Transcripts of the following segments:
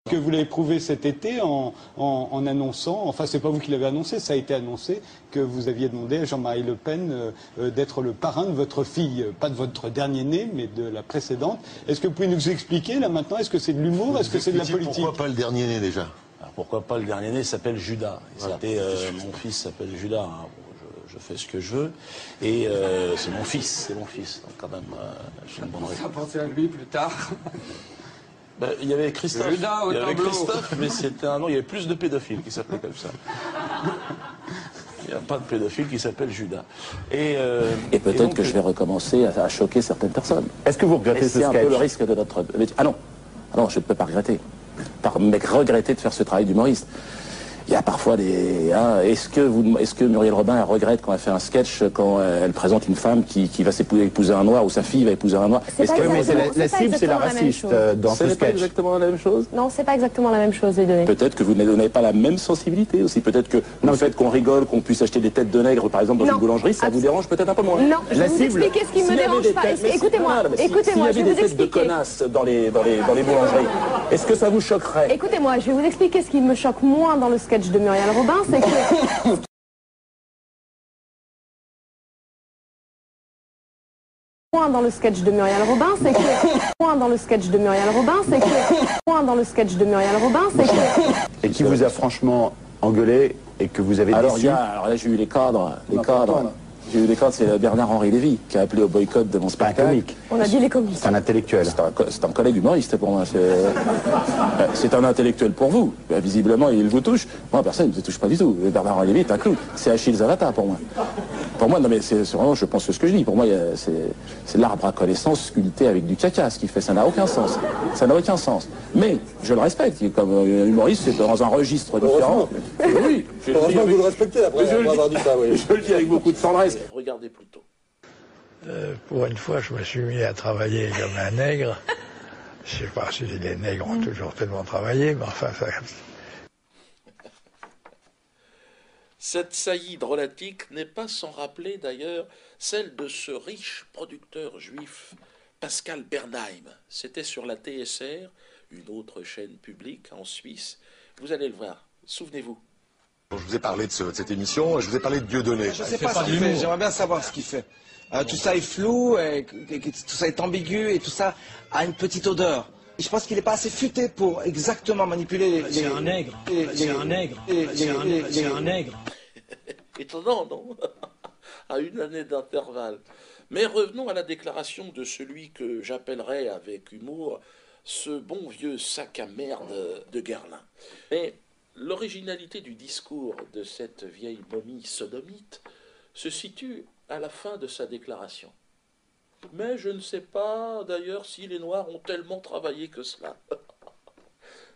Que vous l'avez prouvé cet été en annonçant, enfin c'est pas vous qui l'avez annoncé, ça a été annoncé que vous aviez demandé à Jean-Marie Le Pen d'être le parrain de votre fille, pas de votre dernier-né, mais de la précédente. Est-ce que vous pouvez nous expliquer là maintenant, est-ce que c'est de l'humour, est-ce que c'est de la politique? Pourquoi pas le dernier-né déjà? Alors, pourquoi pas le dernier-né s'appelle Judas. Voilà. Mon fils s'appelle Judas. Hein. Je fais ce que je veux. Et c'est mon fils. Donc quand même, j'ai une bonne raison. Ça pensait à lui plus tard. Ben, il y avait Christophe, Judas au tableau. Mais c'était un nom, il y avait plus de pédophiles qui s'appelaient comme ça. Il n'y a pas de pédophile qui s'appelle Judas. Et peut-être que je vais recommencer à choquer certaines personnes. Est-ce que vous regrettez ce sketch? C'est un peu le risque de notre... Ah non, je ne peux pas regretter. Mais regretter de faire ce travail d'humoriste. Il y a parfois des... Hein, est-ce que Muriel Robin regrette quand elle fait un sketch, quand elle présente une femme qui va épouser un noir, ou sa fille va épouser un noir? Est-ce que la cible, c'est la raciste dans ce sketch? C'est pas exactement la même chose? Non, c'est pas exactement la même chose, les données. Peut-être que vous n'avez pas la même sensibilité aussi. Peut-être que le fait qu'on rigole, qu'on puisse acheter des têtes de nègres, par exemple, dans une boulangerie, ça vous dérange peut-être un peu moins. Non, je vais vous expliquer ce qui me dérange pas. Écoutez-moi, je vais vous expliquer. S'il y avait des têtes de connasses dans les boulangeries, est-ce que ça vous choquerait? Écoutez-moi, je vais vous expliquer ce qui me choque moins dans le sketch de Muriel Robin, c'est que... Dans le sketch de Muriel Robin, c'est que... Et qui vous a franchement engueulé et que vous avez déçu? Alors là, j'ai eu les cadres. J'ai eu des cadres, c'est Bernard-Henri Lévy qui a appelé au boycott de mon spectacle. Un comique. On a dit les comiques. C'est un intellectuel. C'est un collègue humoriste pour moi. C'est un intellectuel pour vous. Visiblement, il vous touche. Moi, personne ne me touche pas du tout. Bernard-Henri Lévy est un clown. C'est Achille Zavata pour moi. Pour moi, non mais c'est vraiment, je pense que ce que je dis. Pour moi, c'est l'arbre à connaissance sculpté avec du caca. Ce qu'il fait, ça n'a aucun sens. Ça n'a aucun sens. Mais je le respecte. Comme humoriste, c'est dans un registre différent. Oui. Heureusement que vous le respectez après avoir dit ça, oui. Je le dis avec beaucoup de tendresse. Regardez plutôt. Pour une fois, je me suis mis à travailler comme un nègre. Je sais pas si les nègres ont toujours tellement travaillé, mais enfin, ça... Cette saillie drôlatique n'est pas sans rappeler d'ailleurs celle de ce riche producteur juif, Pascal Bernheim. C'était sur la TSR, une autre chaîne publique en Suisse. Vous allez le voir, souvenez-vous. Je vous ai parlé de cette émission, je vous ai parlé de Dieudonné. Je ne sais pas ce qu'il fait, j'aimerais bien savoir ce qu'il fait. Tout ça est flou, tout ça est ambigu et tout ça a une petite odeur. Je pense qu'il n'est pas assez futé pour exactement manipuler les... C'est un nègre. C'est un nègre. C'est un nègre. Étonnant, non? À une année d'intervalle. Mais revenons à la déclaration de celui que j'appellerais avec humour ce bon vieux sac à merde de Guerlain. Mais l'originalité du discours de cette vieille momie sodomite se situe à la fin de sa déclaration. Mais je ne sais pas, d'ailleurs, si les Noirs ont tellement travaillé que cela.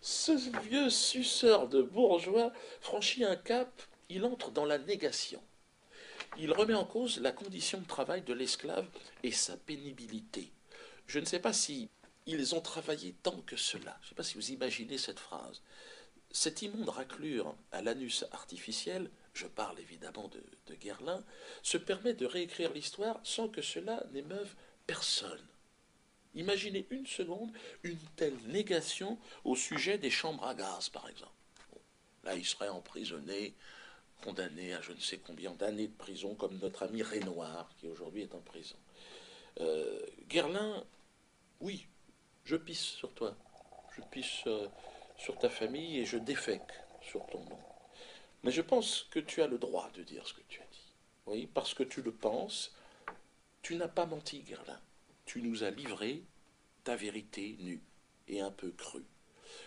Ce vieux suceur de bourgeois franchit un cap, il entre dans la négation. Il remet en cause la condition de travail de l'esclave et sa pénibilité. Je ne sais pas si ils ont travaillé tant que cela. Je ne sais pas si vous imaginez cette phrase. Cette immonde raclure à l'anus artificiel, je parle évidemment de Guerlain, se permet de réécrire l'histoire sans que cela n'émeuve personne. Imaginez une seconde une telle négation au sujet des chambres à gaz, par exemple. Bon, là, il serait emprisonné, condamné à je ne sais combien d'années de prison, comme notre ami Renoir, qui aujourd'hui est en prison. Guerlain, oui, je pisse sur toi, je pisse sur ta famille et je défèque sur ton nom. Mais je pense que tu as le droit de dire ce que tu as dit. Oui, parce que tu le penses, tu n'as pas menti, Guerlain. Tu nous as livré ta vérité nue et un peu crue.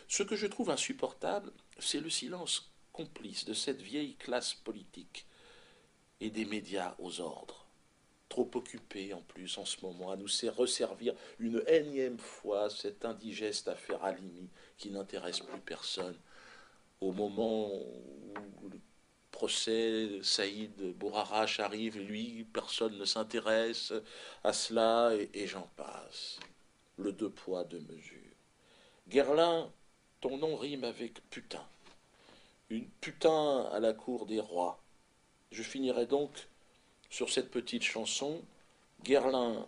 Ce que je trouve insupportable, c'est le silence complice de cette vieille classe politique et des médias aux ordres. Trop occupés en plus en ce moment à nous resservir une énième fois cette indigeste affaire Halimi qui n'intéresse plus personne. Au moment où le procès Saïd Bourarache arrive, lui, personne ne s'intéresse à cela et j'en passe. Le deux poids, deux mesures. Guerlain, ton nom rime avec putain. Une putain à la cour des rois. Je finirai donc sur cette petite chanson, Guerlain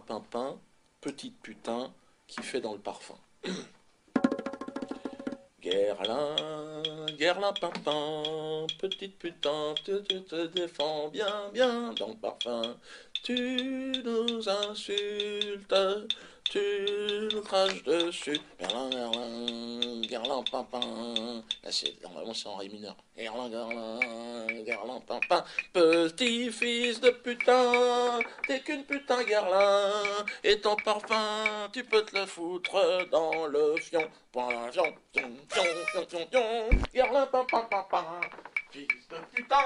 Pimpin, petite putain qui fait dans le parfum. Guerlain, pimpin, petite putain, tu te défends bien, bien dans le parfum. Tu nous insultes, tu nous craches dessus. Guerlain, pimpin. Là, normalement, c'est en ré mineur. Guerlain, pimpin. Petit fils de putain, t'es qu'une putain, Guerlain. Et ton parfum, tu peux te le foutre dans le fion. Fion, fion, fion, fion, fion, fion. Guerlain, pimpin, pimpin. Fils de putain.